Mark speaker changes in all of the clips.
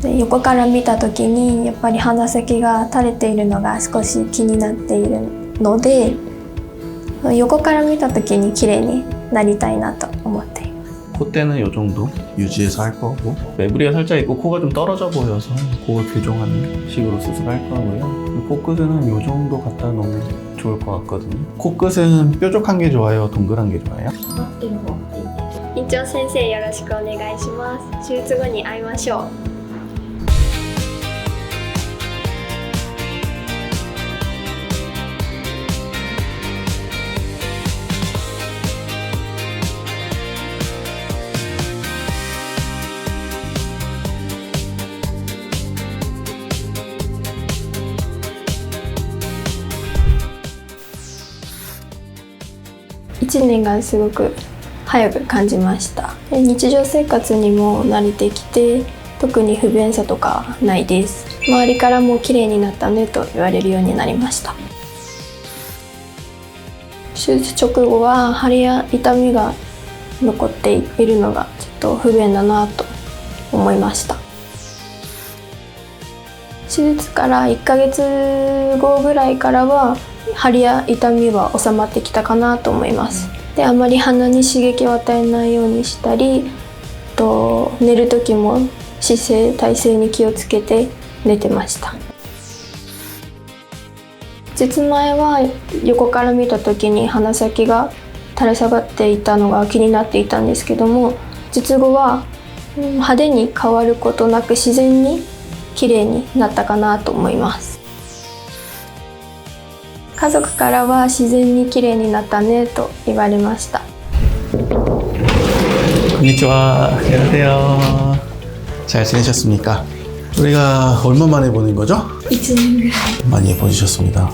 Speaker 1: で横から見た時にやっぱり鼻先が垂れているのが少し気になっているので、横から見た時に綺麗になりたいなと思っています。
Speaker 2: 콧대는 이 정도 유지해서 할 거고, 매부리가 살짝 있고 코가 좀 떨어져 보여서 그걸 교정하는 식으로 수술할 거고요. 코끝은 이 정도 갖다 놓으면 좋을 것 같거든요. 코끝은 뾰족한 게 좋아요, 동그란 게 좋아요?
Speaker 1: 院長先生、よろしくお願いします。手術後に会いましょう。1年がすごく早く感じました。日常生活にも慣れてきて、特に不便さとかないです。周りからも綺麗になったねと言われるようになりました。手術直後は腫れや痛みが残っているのがちょっと不便だなと思いました。手術から1ヶ月後ぐらいからは腫れや痛みは収まってきたかなと思います。で、あまり鼻に刺激を与えないようにしたり、寝る時も姿勢体勢に気をつけて寝てました。術前は横から見た時に鼻先が垂れ下がっていたのが気になっていたんですけども、術後は派手に変わることなく自然に綺麗になったかなと思います。家族からは自然に綺麗になったねと言われました。
Speaker 2: konnichiwa. 안녕하세요. 잘 지내셨습니까? 우리가 얼마 만에 보는 거죠?
Speaker 1: 1年ぐらい
Speaker 2: 많이 예뻐지셨습니다.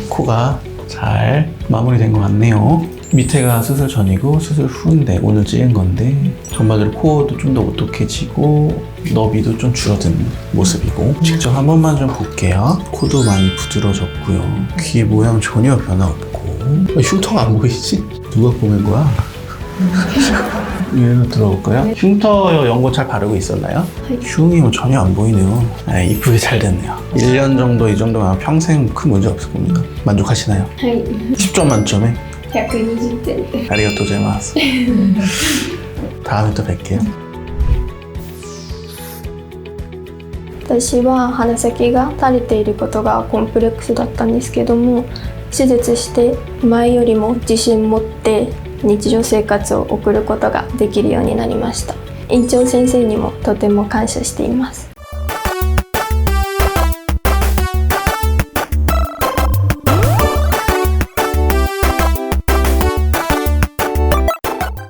Speaker 2: 코가 잘 마무리된 것 같네요. 밑에가 수술 전이고 수술 후인데 오늘 찍은 건데 전반적으로 코도 좀 더 오똑해지고 너비도 좀 줄어든 모습이고, 직접 한 번만 좀 볼게요. 코도 많이 부드러졌고요. 귀 모양 전혀 변화 없고. 흉터가 안 보이지? 누가 보는 거야? 위로 들어볼까요? 흉터 연고 잘 바르고 있었나요? 흉이 뭐 전혀 안 보이네요. 이쁘게 잘 됐네요. 1년 정도 이 정도면 평생 큰 문제 없을 겁니다. 만족하시나요? 10점 만점에?
Speaker 1: 120点。
Speaker 2: 아리가또 고자이마스. 다음에 또 뵐게요.
Speaker 1: 私は鼻先が垂れていることがコンプレックスだったんですけども、手術して前よりも自信持って日常生活を送ることができるようになりました。院長先生にもとても感謝しています。